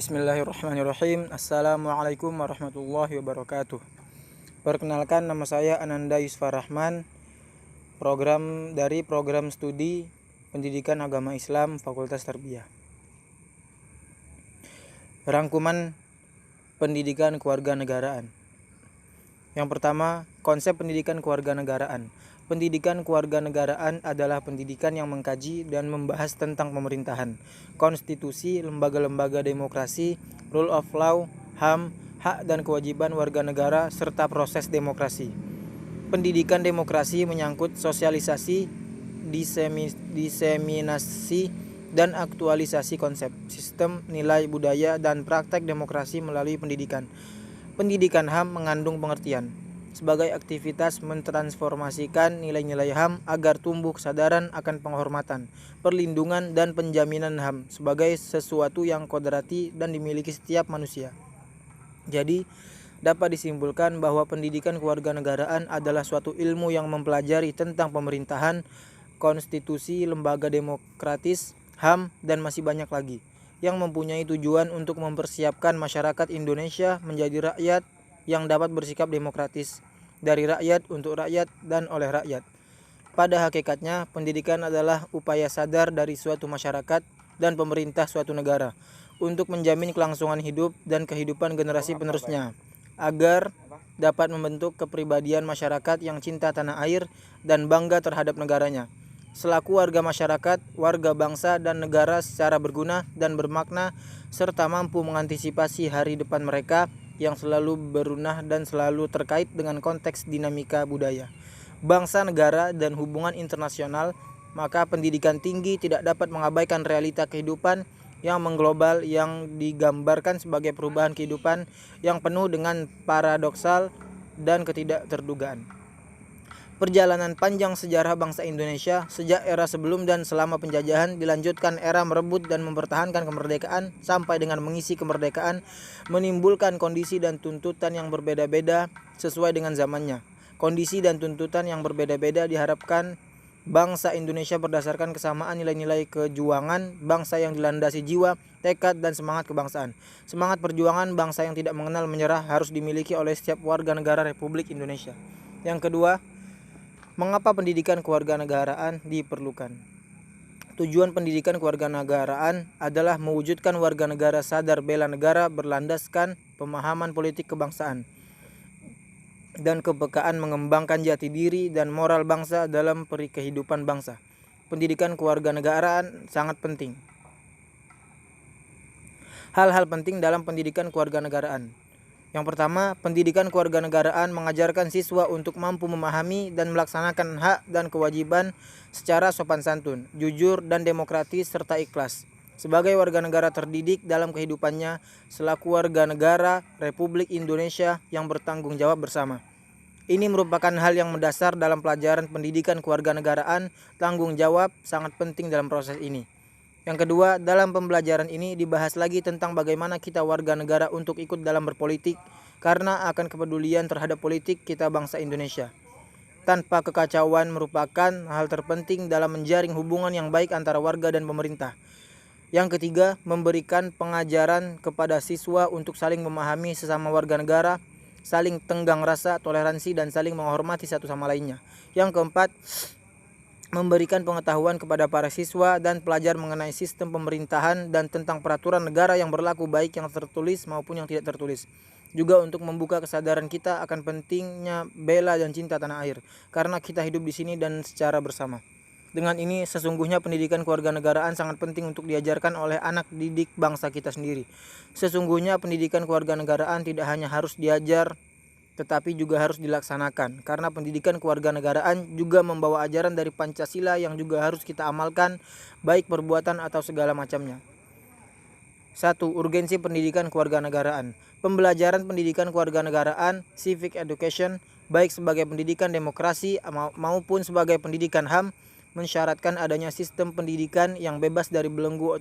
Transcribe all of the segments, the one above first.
Bismillahirrahmanirrahim. Assalamualaikum warahmatullahi wabarakatuh. Perkenalkan, nama saya Ananda Yusfar Rahman, program studi Pendidikan Agama Islam Fakultas Tarbiyah. Rangkuman pendidikan kewarganegaraan. Yang pertama, konsep pendidikan kewarganegaraan. Pendidikan kewarganegaraan adalah pendidikan yang mengkaji dan membahas tentang pemerintahan, konstitusi, lembaga-lembaga demokrasi, rule of law, HAM, hak dan kewajiban warga negara, serta proses demokrasi. Pendidikan demokrasi menyangkut sosialisasi, diseminasi, dan aktualisasi konsep, sistem, nilai, budaya, dan praktek demokrasi melalui pendidikan. Pendidikan HAM mengandung pengertian sebagai aktivitas mentransformasikan nilai-nilai HAM agar tumbuh kesadaran akan penghormatan, perlindungan, dan penjaminan HAM sebagai sesuatu yang kodrati dan dimiliki setiap manusia. Jadi, dapat disimpulkan bahwa pendidikan kewarganegaraan adalah suatu ilmu yang mempelajari tentang pemerintahan, konstitusi, lembaga demokratis, HAM, dan masih banyak lagi, yang mempunyai tujuan untuk mempersiapkan masyarakat Indonesia menjadi rakyat yang dapat bersikap demokratis, dari rakyat, untuk rakyat, dan oleh rakyat. Pada hakikatnya, pendidikan adalah upaya sadar dari suatu masyarakat dan pemerintah suatu negara untuk menjamin kelangsungan hidup dan kehidupan generasi penerusnya, agar dapat membentuk kepribadian masyarakat yang cinta tanah air dan bangga terhadap negaranya, selaku warga masyarakat, warga bangsa dan negara secara berguna dan bermakna, serta mampu mengantisipasi hari depan mereka yang selalu berunah dan selalu terkait dengan konteks dinamika budaya, bangsa, negara, dan hubungan internasional. Maka pendidikan tinggi tidak dapat mengabaikan realita kehidupan yang mengglobal yang digambarkan sebagai perubahan kehidupan yang penuh dengan paradoksal dan ketidakterdugaan. Perjalanan panjang sejarah bangsa Indonesia sejak era sebelum dan selama penjajahan dilanjutkan era merebut dan mempertahankan kemerdekaan sampai dengan mengisi kemerdekaan, menimbulkan kondisi dan tuntutan yang berbeda-beda sesuai dengan zamannya. Kondisi dan tuntutan yang berbeda-beda diharapkan bangsa Indonesia berdasarkan kesamaan nilai-nilai kejuangan bangsa yang dilandasi jiwa, tekad, dan semangat kebangsaan. Semangat perjuangan bangsa yang tidak mengenal menyerah harus dimiliki oleh setiap warga negara Republik Indonesia. Yang kedua, mengapa pendidikan kewarganegaraan diperlukan? Tujuan pendidikan kewarganegaraan adalah mewujudkan warga negara sadar bela negara berlandaskan pemahaman politik kebangsaan dan kepekaan mengembangkan jati diri dan moral bangsa dalam kehidupan bangsa. Pendidikan kewarganegaraan sangat penting. Hal-hal penting dalam pendidikan kewarganegaraan. Yang pertama, pendidikan kewarganegaraan mengajarkan siswa untuk mampu memahami dan melaksanakan hak dan kewajiban secara sopan santun, jujur, dan demokratis serta ikhlas. Sebagai warga negara terdidik dalam kehidupannya selaku warga negara Republik Indonesia yang bertanggung jawab bersama. Ini merupakan hal yang mendasar dalam pelajaran pendidikan kewarganegaraan. Tanggung jawab sangat penting dalam proses ini. Yang kedua, dalam pembelajaran ini dibahas lagi tentang bagaimana kita warga negara untuk ikut dalam berpolitik karena akan kepedulian terhadap politik kita bangsa Indonesia. Tanpa kekacauan merupakan hal terpenting dalam menjaring hubungan yang baik antara warga dan pemerintah. Yang ketiga, memberikan pengajaran kepada siswa untuk saling memahami sesama warga negara, saling tenggang rasa, toleransi, dan saling menghormati satu sama lainnya. Yang keempat, memberikan pengetahuan kepada para siswa dan pelajar mengenai sistem pemerintahan dan tentang peraturan negara yang berlaku baik yang tertulis maupun yang tidak tertulis. Juga untuk membuka kesadaran kita akan pentingnya bela dan cinta tanah air karena kita hidup di sini dan secara bersama. Dengan ini sesungguhnya pendidikan kewarganegaraan sangat penting untuk diajarkan oleh anak didik bangsa kita sendiri. Sesungguhnya pendidikan kewarganegaraan tidak hanya harus diajar tetapi juga harus dilaksanakan, karena pendidikan kewarganegaraan juga membawa ajaran dari Pancasila yang juga harus kita amalkan, baik perbuatan atau segala macamnya. 1. Urgensi pendidikan kewarganegaraan. Pembelajaran pendidikan kewarganegaraan, civic education, baik sebagai pendidikan demokrasi maupun sebagai pendidikan HAM, mensyaratkan adanya sistem pendidikan yang bebas dari belenggu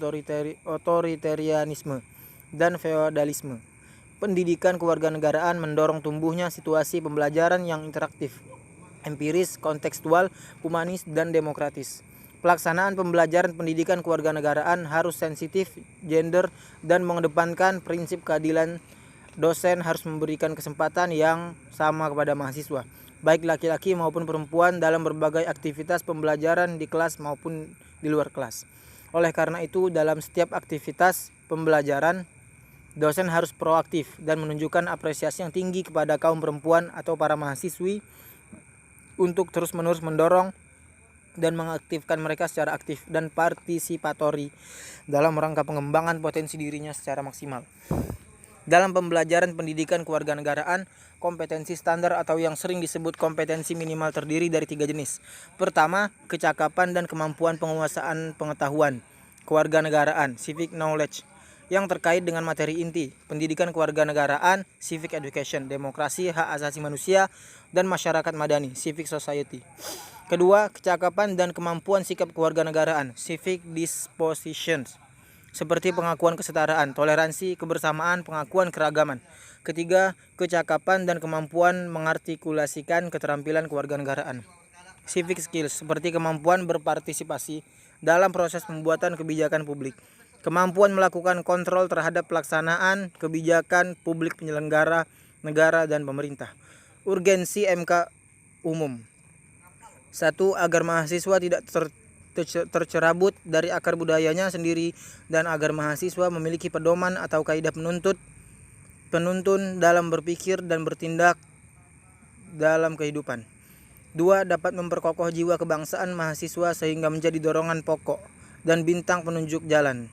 otoritarianisme dan feodalisme. Pendidikan kewarganegaraan mendorong tumbuhnya situasi pembelajaran yang interaktif, empiris, kontekstual, humanis, dan demokratis. Pelaksanaan pembelajaran pendidikan kewarganegaraan harus sensitif gender dan mengedepankan prinsip keadilan. Dosen harus memberikan kesempatan yang sama kepada mahasiswa, baik laki-laki maupun perempuan, dalam berbagai aktivitas pembelajaran di kelas maupun di luar kelas. Oleh karena itu, dalam setiap aktivitas pembelajaran, dosen harus proaktif dan menunjukkan apresiasi yang tinggi kepada kaum perempuan atau para mahasiswi untuk terus-menerus mendorong dan mengaktifkan mereka secara aktif dan partisipatori dalam rangka pengembangan potensi dirinya secara maksimal. Dalam pembelajaran pendidikan kewarganegaraan, kompetensi standar atau yang sering disebut kompetensi minimal terdiri dari 3 jenis. Pertama, kecakapan dan kemampuan penguasaan pengetahuan kewarganegaraan, civic knowledge, yang terkait dengan materi inti, pendidikan kewarganegaraan, civic education, demokrasi, hak asasi manusia, dan masyarakat madani, civic society. Kedua, kecakapan dan kemampuan sikap kewarganegaraan, civic dispositions, seperti pengakuan kesetaraan, toleransi, kebersamaan, pengakuan keragaman. Ketiga, kecakapan dan kemampuan mengartikulasikan keterampilan kewarganegaraan, civic skills, seperti kemampuan berpartisipasi dalam proses pembuatan kebijakan publik, kemampuan melakukan kontrol terhadap pelaksanaan kebijakan publik penyelenggara negara dan pemerintah. Urgensi MK umum. 1. Agar mahasiswa tidak tercerabut dari akar budayanya sendiri dan agar mahasiswa memiliki pedoman atau kaidah penuntun dalam berpikir dan bertindak dalam kehidupan. 2. Dapat memperkokoh jiwa kebangsaan mahasiswa sehingga menjadi dorongan pokok dan bintang penunjuk jalan.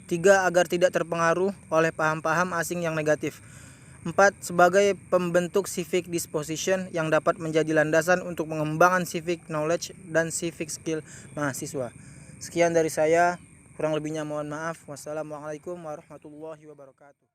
3. Agar tidak terpengaruh oleh paham-paham asing yang negatif. 4. Sebagai pembentuk civic disposition yang dapat menjadi landasan untuk pengembangan civic knowledge dan civic skill mahasiswa. Sekian dari saya, kurang lebihnya mohon maaf. Wassalamualaikum warahmatullahi wabarakatuh.